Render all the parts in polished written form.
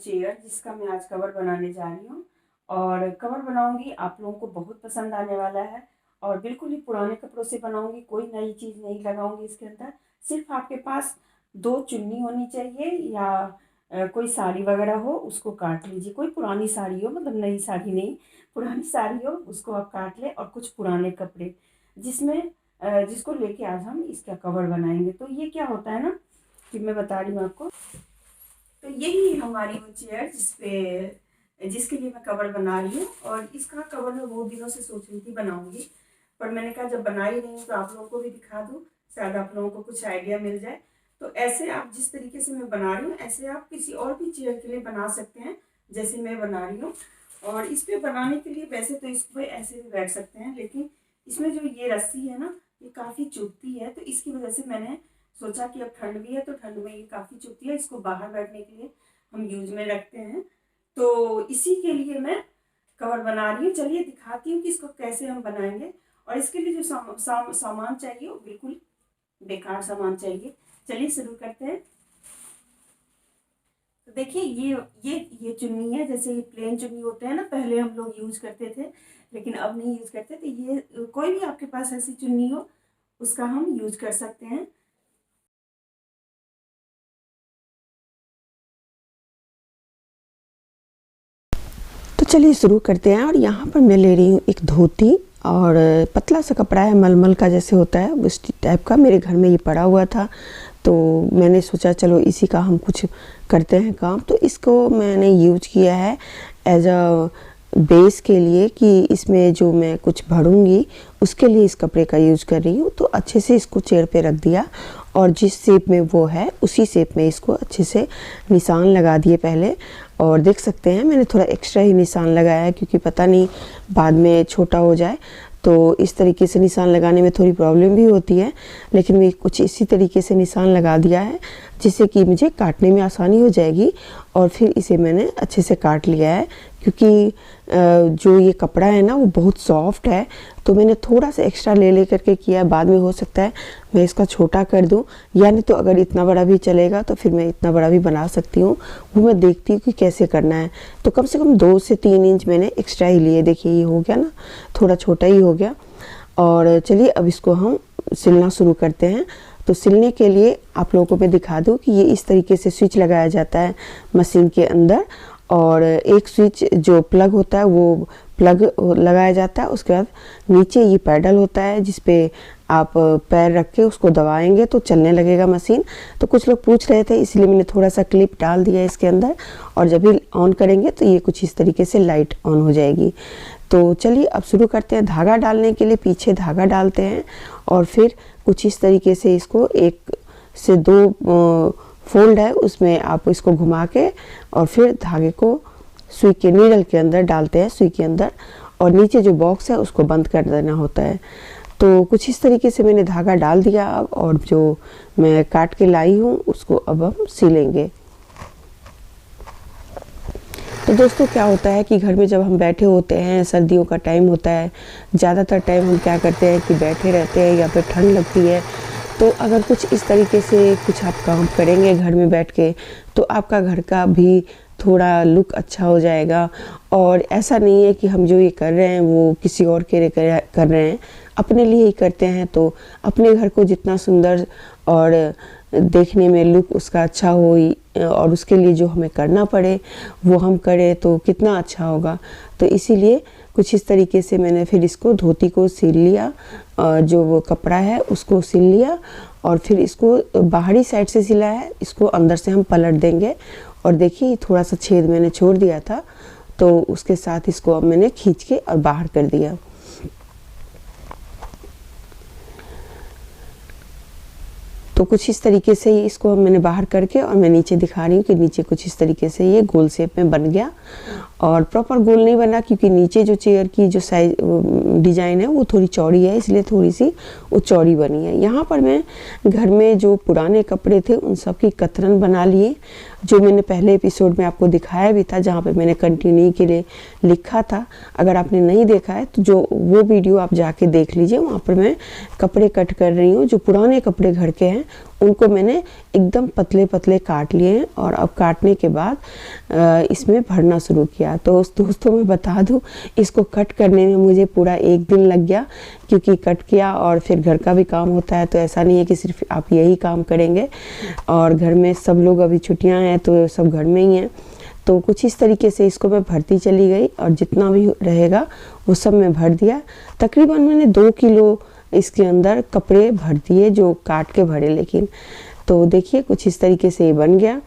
Chair जिसका मैं आज कवर बनाने जा रही हूँ। और कवर बनाऊंगी, आप लोगों को बहुत पसंद आने वाला है। और बिल्कुल ही पुराने कपड़ों से बनाऊंगी, कोई नई चीज़ नहीं लगाऊंगी इसके अंदर। सिर्फ आपके पास 2 चुन्नी होनी चाहिए, या कोई साड़ी वगैरह हो उसको काट लीजिए। कोई पुरानी साड़ी हो, मतलब नई साड़ी नहीं, पुरानी साड़ी हो उसको आप काट लें। और कुछ पुराने कपड़े जिसमें जिसको लेके आज हम इसका कवर बनाएंगे। तो ये क्या होता है ना, कि मैं बता रही हूँ आपको। तो यही हमारी वो चेयर जिसके लिए मैं कवर बना रही हूँ। और इसका कवर मैं बहुत दिनों से सोच रही थी बनाऊंगी, पर मैंने कहा जब बना ही रही हूँ तो आप लोगों को भी दिखा दूँ, शायद आप लोगों को कुछ आइडिया मिल जाए। तो ऐसे आप जिस तरीके से मैं बना रही हूँ, ऐसे आप किसी और भी चेयर के लिए बना सकते हैं जैसे मैं बना रही हूँ। और इस पर बनाने के लिए वैसे तो इस पर ऐसे भी बैठ सकते हैं, लेकिन इसमें जो ये रस्सी है ना, ये काफ़ी चुभती है। तो इसकी वजह से मैंने सोचा कि अब ठंड भी है तो ठंड में ये काफ़ी चुभती है, इसको बाहर बैठने के लिए हम यूज में रखते हैं। तो इसी के लिए मैं कवर बना रही हूँ। चलिए दिखाती हूँ कि इसको कैसे हम बनाएंगे। और इसके लिए जो सामान चाहिए वो बिल्कुल बेकार सामान चाहिए। चलिए शुरू करते हैं। तो देखिए ये चुन्नी है। जैसे ये प्लेन चुन्नी होते हैं ना, पहले हम लोग यूज करते थे, लेकिन अब नहीं यूज करते। तो ये कोई भी आपके पास ऐसी चुन्नी हो उसका हम यूज कर सकते हैं। तो चलिए शुरू करते हैं। और यहाँ पर मैं ले रही हूँ एक धोती, और पतला सा कपड़ा है, मलमल का जैसे होता है उस टाइप का। मेरे घर में ये पड़ा हुआ था, तो मैंने सोचा चलो इसी का हम कुछ करते हैं काम। तो इसको मैंने यूज किया है एज अ बेस के लिए, कि इसमें जो मैं कुछ भरूंगी उसके लिए इस कपड़े का यूज कर रही हूँ। तो अच्छे से इसको चेयर पे रख दिया, और जिस शेप में वो है उसी शेप में इसको अच्छे से निशान लगा दिए पहले। और देख सकते हैं मैंने थोड़ा एक्स्ट्रा ही निशान लगाया है, क्योंकि पता नहीं बाद में छोटा हो जाए। तो इस तरीके से निशान लगाने में थोड़ी प्रॉब्लम भी होती है, लेकिन मैं कुछ इसी तरीके से निशान लगा दिया है जिससे कि मुझे काटने में आसानी हो जाएगी। और फिर इसे मैंने अच्छे से काट लिया है, क्योंकि जो ये कपड़ा है ना वो बहुत सॉफ्ट है। तो मैंने थोड़ा सा एक्स्ट्रा ले करके किया। बाद में हो सकता है मैं इसका छोटा कर दूं, यानी तो अगर इतना बड़ा भी चलेगा तो फिर मैं इतना बड़ा भी बना सकती हूँ। वो मैं देखती हूँ कि कैसे करना है। तो कम से कम 2 से 3 इंच मैंने एक्स्ट्रा ही लिए। देखिए ये हो गया ना, थोड़ा छोटा ही हो गया। और चलिए अब इसको हम सिलना शुरू करते हैं। तो सिलने के लिए आप लोगों को मैं दिखा दूँ कि ये इस तरीके से स्विच लगाया जाता है मशीन के अंदर। और एक स्विच जो प्लग होता है वो प्लग लगाया जाता है। उसके बाद नीचे ये पैडल होता है जिस पे आप पैर रख के उसको दबाएंगे तो चलने लगेगा मशीन। तो कुछ लोग पूछ रहे थे, इसलिए मैंने थोड़ा सा क्लिप डाल दिया इसके अंदर। और जब भी ऑन करेंगे तो ये कुछ इस तरीके से लाइट ऑन हो जाएगी। तो चलिए अब शुरू करते हैं। धागा डालने के लिए पीछे धागा डालते हैं, और फिर कुछ इस तरीके से इसको 1 से 2 फोल्ड है उसमें आप इसको घुमा के, और फिर धागे को सुई के नीडल के अंदर डालते हैं, सुई के अंदर। और नीचे जो बॉक्स है उसको बंद कर देना होता है। तो कुछ इस तरीके से मैंने धागा डाल दिया अब, और जो मैं काट के लाई हूँ उसको अब हम सिलेंगे। तो दोस्तों क्या होता है कि घर में जब हम बैठे होते हैं, सर्दियों का टाइम होता है, ज़्यादातर टाइम हम क्या करते हैं कि बैठे रहते हैं, या फिर ठंड लगती है। तो अगर कुछ इस तरीके से कुछ आप काम करेंगे घर में बैठ के, तो आपका घर का भी थोड़ा लुक अच्छा हो जाएगा। और ऐसा नहीं है कि हम जो ये कर रहे हैं वो किसी और के लिए कर रहे हैं, अपने लिए ही करते हैं। तो अपने घर को जितना सुंदर और देखने में लुक उसका अच्छा हो, और उसके लिए जो हमें करना पड़े वो हम करें तो कितना अच्छा होगा। तो इसीलिए कुछ इस तरीके से मैंने फिर इसको धोती को सिल लिया, जो वो कपड़ा है उसको सिल लिया। और फिर इसको बाहरी साइड से सिला है, इसको अंदर से हम पलट देंगे। और देखिए थोड़ा सा छेद मैंने छोड़ दिया था, तो उसके साथ इसको अब मैंने खींच के और बाहर कर दिया। तो कुछ इस तरीके से ही इसको मैंने बाहर करके, और मैं नीचे दिखा रही हूँ कि नीचे कुछ इस तरीके से ये गोल शेप में बन गया। और प्रॉपर गोल नहीं बना, क्योंकि नीचे जो चेयर की जो साइज डिजाइन है वो थोड़ी चौड़ी है, इसलिए थोड़ी सी वो चौड़ी बनी है। यहाँ पर मैं घर में जो पुराने कपड़े थे उन सब की कतरन बना लिए, जो मैंने पहले एपिसोड में आपको दिखाया भी था, जहाँ पे मैंने कंटिन्यू के लिए लिखा था। अगर आपने नहीं देखा है तो जो वो वीडियो आप जाके देख लीजिए, वहाँ पर मैं कपड़े कट कर रही हूँ। जो पुराने कपड़े घर के हैं उनको मैंने एकदम पतले पतले काट लिए हैं और अब काटने के बाद इसमें भरना शुरू किया। तो दोस्तों मैं बता दूं, इसको कट करने में मुझे पूरा 1 दिन लग गया, क्योंकि कट किया और फिर घर का भी काम होता है। तो ऐसा नहीं है कि सिर्फ आप यही काम करेंगे, और घर में सब लोग अभी छुट्टियां हैं तो सब घर में ही हैं। तो कुछ इस तरीके से इसको मैं भरती चली गई और जितना भी रहेगा वो सब मैं भर दिया। तकरीबन मैंने 2 किलो इसके अंदर कपड़े भर दिए, जो काट के भरे। लेकिन तो देखिए कुछ इस तरीके से ये बन गया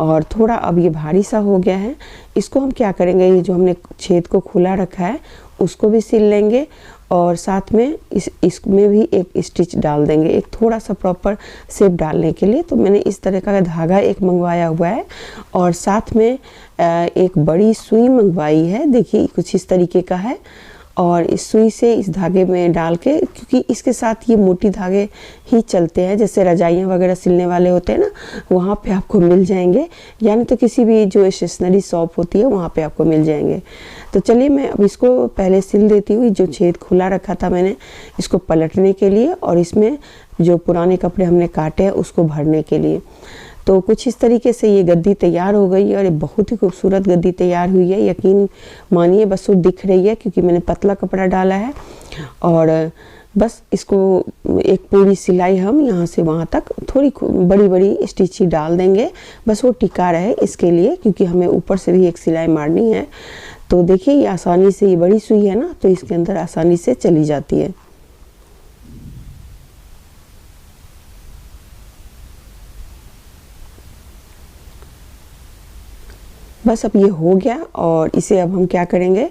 और थोड़ा अब ये भारी सा हो गया है। इसको हम क्या करेंगे, ये जो हमने छेद को खुला रखा है उसको भी सिल लेंगे और साथ में इसमें भी एक स्टिच डाल देंगे, एक थोड़ा सा प्रॉपर शेप डालने के लिए। तो मैंने इस तरह का धागा एक मंगवाया हुआ है और साथ में एक बड़ी सुई मंगवाई है। देखिए कुछ इस तरीके का है और इस सुई से इस धागे में डाल के, क्योंकि इसके साथ ये मोटी धागे ही चलते हैं, जैसे रजाइयाँ वगैरह सिलने वाले होते हैं ना, वहाँ पे आपको मिल जाएंगे, यानी तो किसी भी जो स्टेशनरी शॉप होती है वहाँ पे आपको मिल जाएंगे। तो चलिए मैं अब इसको पहले सिल देती हूँ। जो छेद खुला रखा था मैंने इसको पलटने के लिए और इसमें जो पुराने कपड़े हमने काटे हैं उसको भरने के लिए। तो कुछ इस तरीके से ये गद्दी तैयार हो गई और ये बहुत ही खूबसूरत गद्दी तैयार हुई है। यकीन मानिए बस वो दिख रही है क्योंकि मैंने पतला कपड़ा डाला है। और बस इसको एक पूरी सिलाई हम यहाँ से वहाँ तक थोड़ी बड़ी बड़ी स्टिच ही डाल देंगे, बस वो टिका रहे इसके लिए, क्योंकि हमें ऊपर से भी एक सिलाई मारनी है। तो देखिए ये आसानी से, ये बड़ी सुई है ना, तो इसके अंदर आसानी से चली जाती है। बस अब ये हो गया और इसे अब हम क्या करेंगे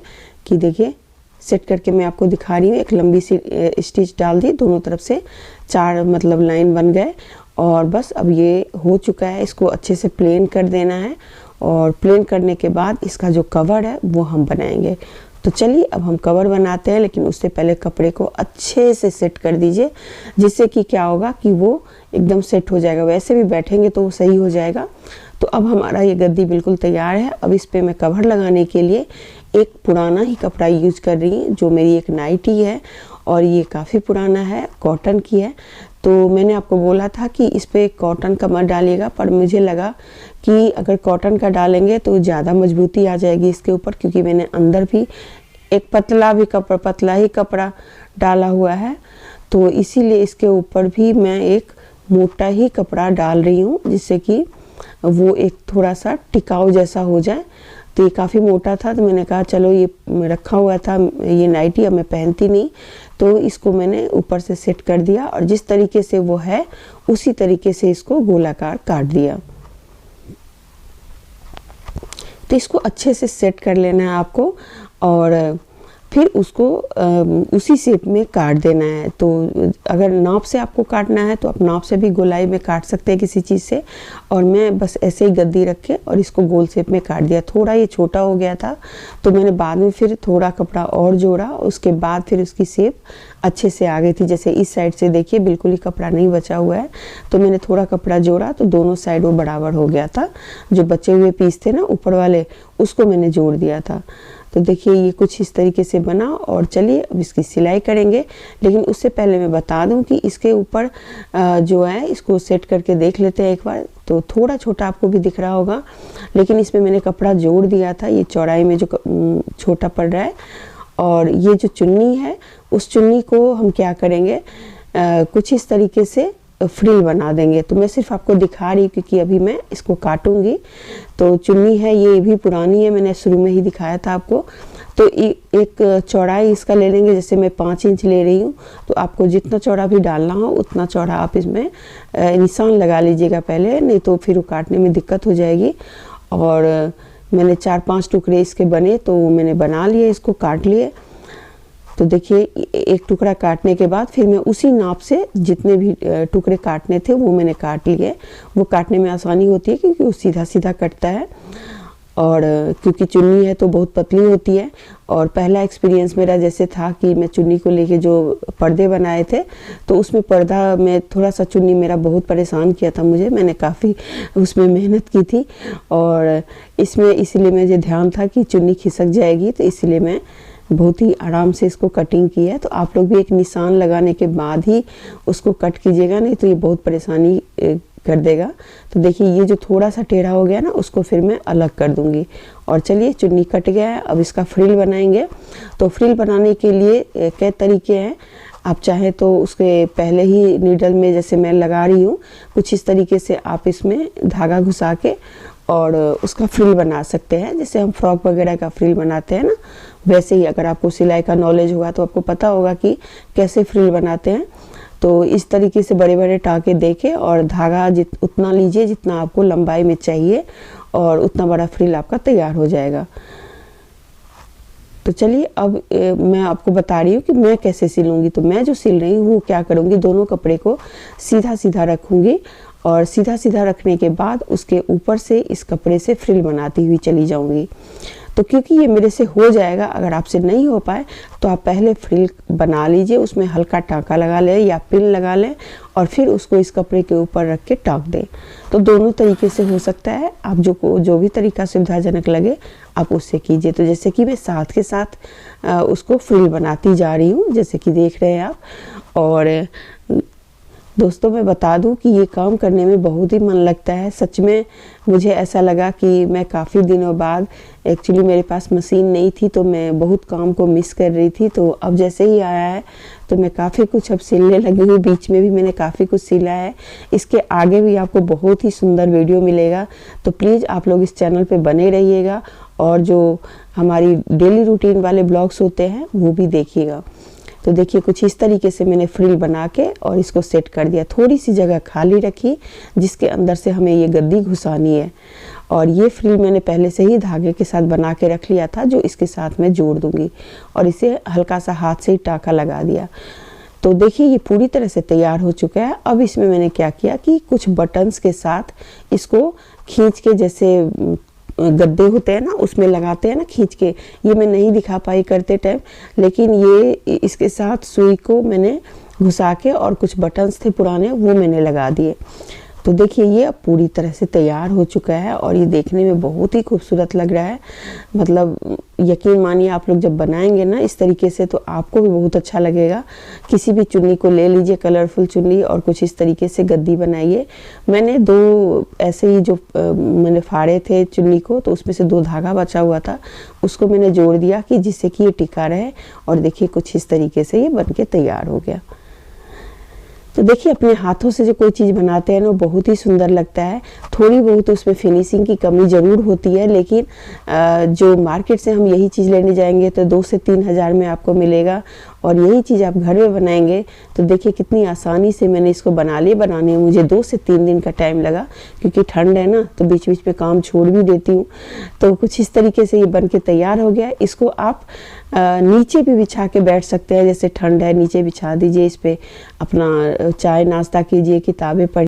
कि देखिए सेट करके मैं आपको दिखा रही हूँ। एक लंबी सी स्टिच डाल दी, दोनों तरफ से 4 मतलब लाइन बन गए और बस अब ये हो चुका है। इसको अच्छे से प्लेन कर देना है और प्लेन करने के बाद इसका जो कवर है वो हम बनाएंगे। तो चलिए अब हम कवर बनाते हैं, लेकिन उससे पहले कपड़े को अच्छे से सेट कर दीजिए, जिससे कि क्या होगा कि वो एकदम सेट हो जाएगा। वैसे भी बैठेंगे तो वो सही हो जाएगा। तो अब हमारा ये गद्दी बिल्कुल तैयार है। अब इस पे मैं कवर लगाने के लिए एक पुराना ही कपड़ा यूज कर रही हूँ, जो मेरी एक नाइटी है और ये काफ़ी पुराना है, कॉटन की है। तो मैंने आपको बोला था कि इस पे कॉटन का मत डालिएगा, पर मुझे लगा कि अगर कॉटन का डालेंगे तो ज़्यादा मजबूती आ जाएगी इसके ऊपर, क्योंकि मैंने अंदर भी एक पतला ही कपड़ा डाला हुआ है। तो इसीलिए इसके ऊपर भी मैं एक मोटा ही कपड़ा डाल रही हूँ, जिससे कि वो एक थोड़ा सा टिकाऊ जैसा हो जाए। तो ये काफ़ी मोटा था, तो मैंने कहा चलो ये रखा हुआ था, ये नाइटी अब मैं पहनती नहीं, तो इसको मैंने ऊपर से सेट कर दिया और जिस तरीके से वो है उसी तरीके से इसको गोलाकार काट दिया। तो इसको अच्छे से सेट कर लेना है आपको और फिर उसको उसी शेप में काट देना है। तो अगर नाप से आपको काटना है तो आप नाप से भी गोलाई में काट सकते हैं किसी चीज़ से, और मैं बस ऐसे ही गद्दी रख के और इसको गोल शेप में काट दिया। थोड़ा ये छोटा हो गया था तो मैंने बाद में फिर थोड़ा कपड़ा और जोड़ा, उसके बाद फिर उसकी शेप अच्छे से आ गई थी। जैसे इस साइड से देखिए बिल्कुल ही कपड़ा नहीं बचा हुआ है, तो मैंने थोड़ा कपड़ा जोड़ा तो दोनों साइड वो बराबर हो गया था। जो बचे हुए पीस थे ना ऊपर वाले, उसको मैंने जोड़ दिया था। तो देखिए ये कुछ इस तरीके से बना और चलिए अब इसकी सिलाई करेंगे। लेकिन उससे पहले मैं बता दूं कि इसके ऊपर जो है इसको सेट करके देख लेते हैं एक बार। तो थोड़ा छोटा आपको भी दिख रहा होगा, लेकिन इसमें मैंने कपड़ा जोड़ दिया था। ये चौड़ाई में जो छोटा पड़ रहा है, और ये जो चुन्नी है उस चुन्नी को हम क्या करेंगे, कुछ इस तरीके से फ्रिल बना देंगे। तो मैं सिर्फ आपको दिखा रही हूँ क्योंकि अभी मैं इसको काटूंगी। तो चुन्नी है, ये भी पुरानी है, मैंने शुरू में ही दिखाया था आपको। तो एक चौड़ाई इसका ले लेंगे, जैसे मैं 5 इंच ले रही हूँ, तो आपको जितना चौड़ा भी डालना हो उतना चौड़ा आप इसमें निशान लगा लीजिएगा पहले, नहीं तो फिर वो काटने में दिक्कत हो जाएगी। और मैंने 4-5 टुकड़े इसके बने, तो मैंने बना लिए, इसको काट लिए। तो देखिए एक टुकड़ा काटने के बाद फिर मैं उसी नाप से जितने भी टुकड़े काटने थे वो मैंने काट लिए। वो काटने में आसानी होती है क्योंकि वो सीधा सीधा कटता है, और क्योंकि चुन्नी है तो बहुत पतली होती है। और पहला एक्सपीरियंस मेरा जैसे था कि मैं चुन्नी को लेके जो पर्दे बनाए थे, तो उसमें पर्दा में थोड़ा सा चुन्नी मेरा बहुत परेशान किया था मुझे। मैंने काफ़ी उसमें मेहनत की थी, और इसमें इसीलिए मुझे ध्यान था कि चुन्नी खिसक जाएगी, तो इसलिए मैं बहुत ही आराम से इसको कटिंग की है। तो आप लोग भी एक निशान लगाने के बाद ही उसको कट कीजिएगा, नहीं तो ये बहुत परेशानी कर देगा। तो देखिए ये जो थोड़ा सा टेढ़ा हो गया ना, उसको फिर मैं अलग कर दूंगी। और चलिए चुन्नी कट गया है, अब इसका फ्रिल बनाएंगे। तो फ्रिल बनाने के लिए कई तरीके हैं। आप चाहें तो उसके पहले ही नीडल में, जैसे मैं लगा रही हूँ, कुछ इस तरीके से आप इसमें धागा घुसा के और उसका फ्रिल बना सकते हैं, जैसे हम फ्रॉक वगैरह का फ्रिल बनाते हैं ना, वैसे ही। अगर आपको सिलाई का नॉलेज होगा तो आपको पता होगा कि कैसे फ्रिल बनाते हैं। तो इस तरीके से बड़े बड़े टाँके देके और धागा उतना लीजिए जितना आपको लंबाई में चाहिए, और उतना बड़ा फ्रिल आपका तैयार हो जाएगा। तो चलिए अब मैं आपको बता रही हूँ कि मैं कैसे सिलूँगी। तो मैं जो सिल रही हूँ वो क्या करूँगी, दोनों कपड़े को सीधा सीधा रखूँगी, और सीधा सीधा रखने के बाद उसके ऊपर से इस कपड़े से फ्रिल बनाती हुई चली जाऊँगी। तो क्योंकि ये मेरे से हो जाएगा, अगर आपसे नहीं हो पाए तो आप पहले फ्रिल बना लीजिए, उसमें हल्का टाँका लगा लें या पिन लगा लें, और फिर उसको इस कपड़े के ऊपर रख के टाँक दें। तो दोनों तरीके से हो सकता है, आप जो भी तरीका सुविधाजनक लगे आप उससे कीजिए। तो जैसे कि मैं साथ के साथ उसको फ्रिल बनाती जा रही हूँ, जैसे कि देख रहे हैं आप। और दोस्तों मैं बता दूं कि ये काम करने में बहुत ही मन लगता है। सच में मुझे ऐसा लगा कि मैं काफ़ी दिनों बाद, एक्चुअली मेरे पास मशीन नहीं थी तो मैं बहुत काम को मिस कर रही थी। तो अब जैसे ही आया है तो मैं काफ़ी कुछ अब सिलने लगी हूँ। बीच में भी मैंने काफ़ी कुछ सिला है। इसके आगे भी आपको बहुत ही सुंदर वीडियो मिलेगा, तो प्लीज़ आप लोग इस चैनल पे बने रहिएगा, और जो हमारी डेली रूटीन वाले ब्लॉग्स होते हैं वो भी देखिएगा। तो देखिए कुछ इस तरीके से मैंने फ्रिल बना के और इसको सेट कर दिया। थोड़ी सी जगह खाली रखी जिसके अंदर से हमें ये गद्दी घुसानी है, और ये फ्रिल मैंने पहले से ही धागे के साथ बना के रख लिया था, जो इसके साथ मैं जोड़ दूंगी, और इसे हल्का सा हाथ से ही टाँका लगा दिया। तो देखिए ये पूरी तरह से तैयार हो चुका है। अब इसमें मैंने क्या किया कि कुछ बटन्स के साथ इसको खींच के, जैसे गद्दे होते हैं ना उसमें लगाते हैं ना खींच के, ये मैं नहीं दिखा पाई करते टाइम, लेकिन ये इसके साथ सुई को मैंने घुसा के और कुछ बटन्स थे पुराने वो मैंने लगा दिए। तो देखिए ये अब पूरी तरह से तैयार हो चुका है, और ये देखने में बहुत ही खूबसूरत लग रहा है। मतलब यकीन मानिए आप लोग जब बनाएंगे ना इस तरीके से तो आपको भी बहुत अच्छा लगेगा। किसी भी चुन्नी को ले लीजिए, कलरफुल चुन्नी, और कुछ इस तरीके से गद्दी बनाइए। मैंने 2 ऐसे ही जो मैंने फाड़े थे चुन्नी को, तो उसमें से 2 धागा बचा हुआ था, उसको मैंने जोड़ दिया कि जिससे कि ये टिका रहे। और देखिए कुछ इस तरीके से ये बन के तैयार हो गया। तो देखिए अपने हाथों से जो कोई चीज़ बनाते हैं ना वो बहुत ही सुंदर लगता है। थोड़ी बहुत उसमें फिनिशिंग की कमी ज़रूर होती है, लेकिन जो मार्केट से हम यही चीज़ लेने जाएंगे तो 2 से 3 हज़ार में आपको मिलेगा, और यही चीज़ आप घर में बनाएंगे तो देखिए कितनी आसानी से मैंने इसको बना लिया। बनाने में मुझे 2 से 3 दिन का टाइम लगा, क्योंकि ठंड है ना तो बीच बीच में काम छोड़ भी देती हूँ। तो कुछ इस तरीके से ये बन के तैयार हो गया। इसको आप नीचे भी बिछा के बैठ सकते हैं, जैसे ठंड है नीचे बिछा दीजिए, इस पर अपना चाय नाश्ता कीजिए, किताबें पढ़